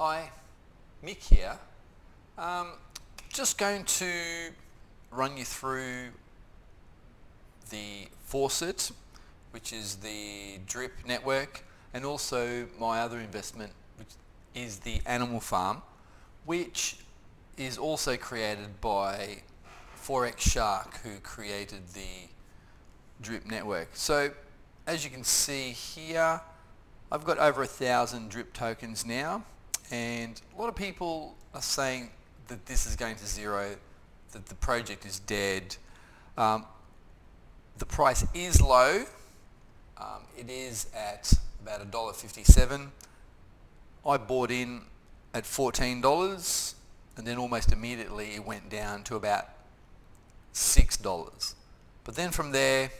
Hi, Mick here. Just going to run you through the Faucet, which is the drip network, and also my other investment, which is the animal farm, which is also created by Forex Shark, who created the drip network. So as you can see here, I've got over 1,000 drip tokens now, and a lot of people are saying that this is going to zero, that the project is dead. The price is low. It is at about $1.57. I bought in at $14, and then almost immediately it went down to about $6. But then from there,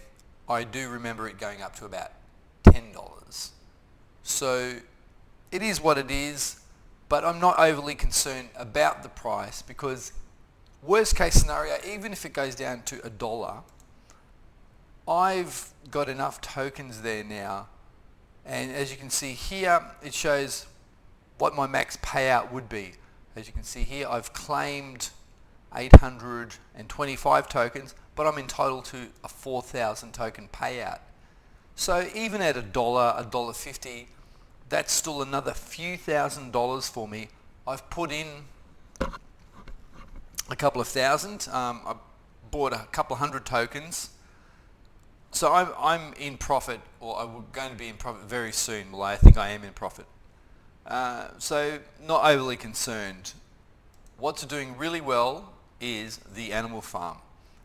I do remember it going up to about $10. So it is what it is, but I'm not overly concerned about the price, because worst case scenario, even if it goes down to $1, I've got enough tokens there now, and as you can see here, it shows what my max payout would be. As you can see here, I've claimed 825 tokens, but I'm entitled to a 4,000 token payout. So even at $1.50, that's still another few $1,000s for me. I've put in a couple of thousand. I bought a couple of hundred tokens. So I'm in profit, or I'm going to be in profit very soon. Well, I think I am in profit. So not overly concerned. What's doing really well is the animal farm.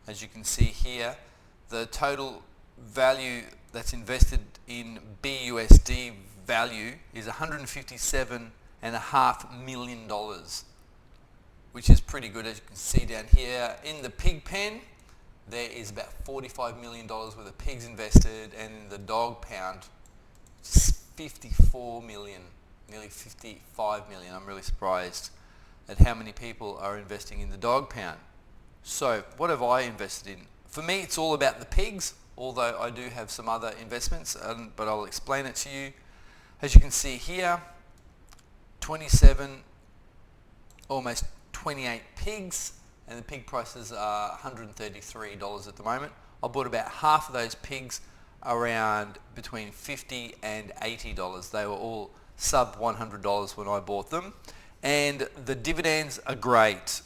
As you can see here, the total value that's invested in BUSD value is $157.5 million, which is pretty good. As you can see down here in the pig pen, there is about $45 million worth of pigs invested, and in the dog pound, it's 54 million, nearly 55 million. I'm really surprised at how many people are investing in the dog pound. So what have I invested in? For me, it's all about the pigs, although I do have some other investments, but I'll explain it to you. As you can see here, 27, almost 28 pigs, and the pig prices are $133 at the moment. I bought about half of those pigs around between $50 and $80. They were all sub $100 when I bought them, and the dividends are great.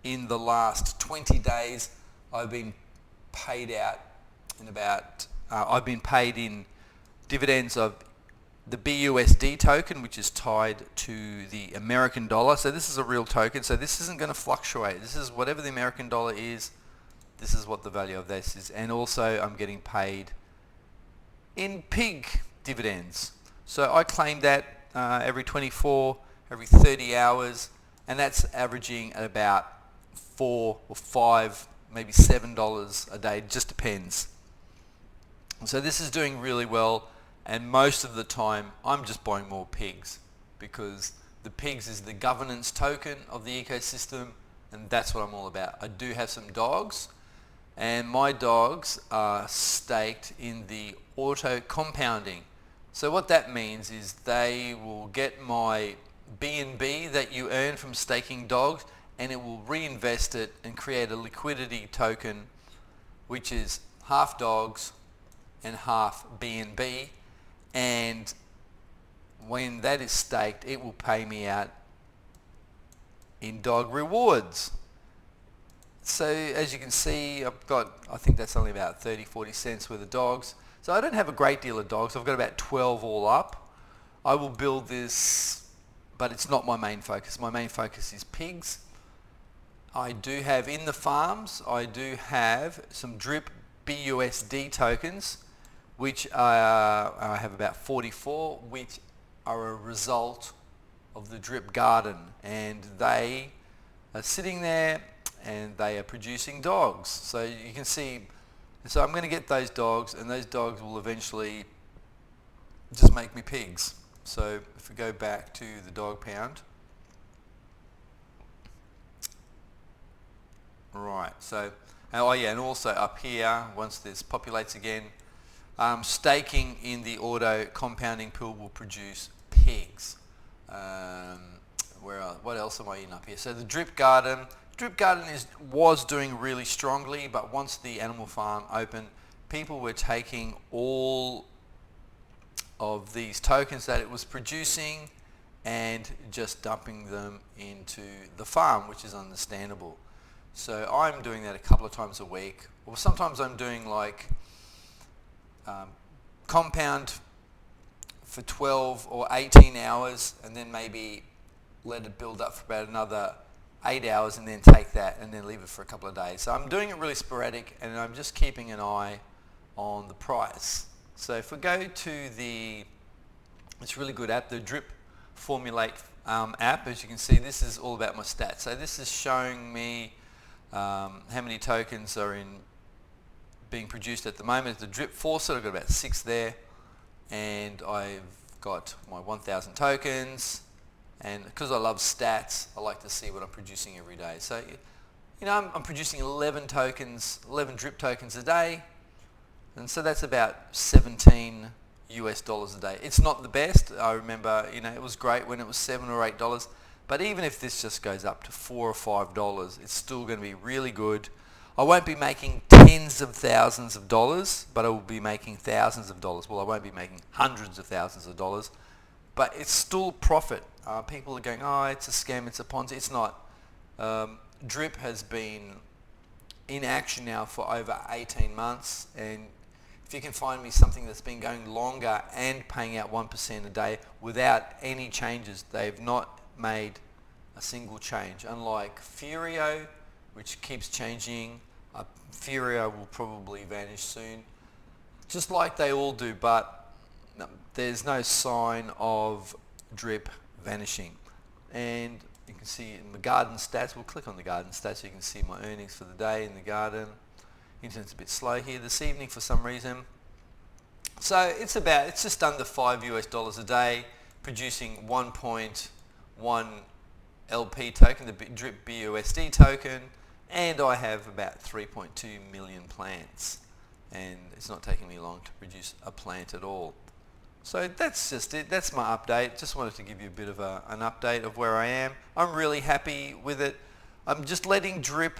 In the last 20 days, I've been paid out in I've been paid in dividends of the BUSD token, which is tied to the American dollar. So this is a real token, so this isn't going to fluctuate. This is whatever the American dollar is, this is what the value of this is. And also I'm getting paid in pig dividends. So I claim that every 24, every 30 hours, and that's averaging at about $4 or $5, maybe $7 a day, it just depends. So this is doing really well, and most of the time I'm just buying more pigs, because the pigs is the governance token of the ecosystem, and that's what I'm all about. I do have some dogs, and my dogs are staked in the auto compounding. So what that means is they will get my B&B that you earn from staking dogs, and it will reinvest it and create a liquidity token, which is half dogs and half B&B. And when that is staked, it will pay me out in dog rewards. So as you can see, I've got, I think that's only about 30-40 cents worth of dogs. So I don't have a great deal of dogs. I've got about 12 all up. I will build this, but it's not my main focus. My main focus is pigs. I do have in the farms, I do have some drip BUSD tokens, which I have about 44, which are a result of the drip garden, and they are sitting there and they are producing dogs. So you can see, so I'm going to get those dogs, and those dogs will eventually just make me pigs. So if we go back to the dog pound, right, so, oh yeah, and also up here, once this populates again, staking in the auto compounding pool will produce pigs. else am I in up here? So the drip garden. Drip garden was doing really strongly, but once the animal farm opened, people were taking all of these tokens that it was producing and just dumping them into the farm, which is understandable. So I'm doing that a couple of times a week, or sometimes I'm doing like compound for 12 or 18 hours and then maybe let it build up for about another 8 hours and then take that and then leave it for a couple of days. So I'm doing it really sporadic and I'm just keeping an eye on the price. So if we go to this really good app, the Drip Formulate app, as you can see, this is all about my stats. So this is showing me how many tokens are being produced at the moment. The Drip Faucet, I've got about 6 there, and I've got my 1,000 tokens. And because I love stats, I like to see what I'm producing every day. So, you know, I'm producing 11 drip tokens a day, and so that's about $17 a day. It's not the best. I remember, you know, it was great when it was $7 or $8, but even if this just goes up to $4 or $5, it's still going to be really good. I won't be making tens of thousands of dollars, but I will be making thousands of dollars. Well, I won't be making hundreds of thousands of dollars, but it's still profit. People are going, oh, it's a scam, it's a Ponzi. It's not. Drip has been in action now for over 18 months, and if you can find me something that's been going longer and paying out 1% a day without any changes, they've not made a single change. Unlike Furio, which keeps changing, Furio will probably vanish soon, just like they all do, but there's no sign of Drip vanishing. And you can see in the garden stats, we'll click on the garden stats so you can see my earnings for the day in the garden. Internet's a bit slow here this evening for some reason. So it's just under $5 a day, producing 1.1 LP token, the Drip BUSD token, and I have about 3.2 million plants, and it's not taking me long to produce a plant at all. So that's just it. That's my update. Just wanted to give you a bit of an update of where I am. I'm really happy with it. I'm just letting Drip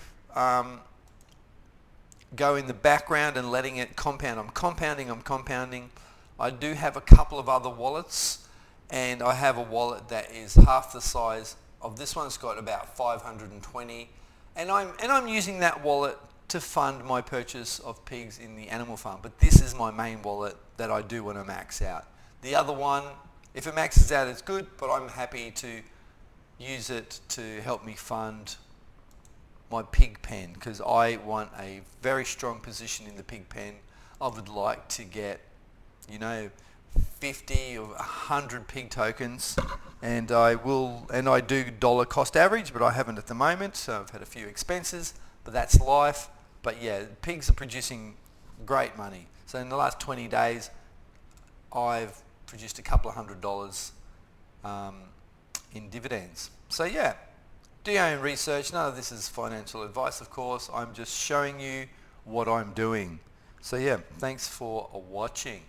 go in the background and letting it compound. I'm compounding. I do have a couple of other wallets, and I have a wallet that is half the size of this one. It's got about 520, and I'm using that wallet to fund my purchase of pigs in the animal farm. But this is my main wallet that I do when I max out. The other one, if it maxes out, it's good, but I'm happy to use it to help me fund my pig pen, because I want a very strong position in the pig pen. I would like to get, you know, 50 or 100 pig tokens, and I do dollar cost average, but I haven't at the moment, so I've had a few expenses, but that's life. But yeah, pigs are producing great money. So in the last 20 days, I've produced a couple of $100 in dividends. So yeah, do your own research. None of this is financial advice, of course. I'm just showing you what I'm doing. So yeah, thanks for watching.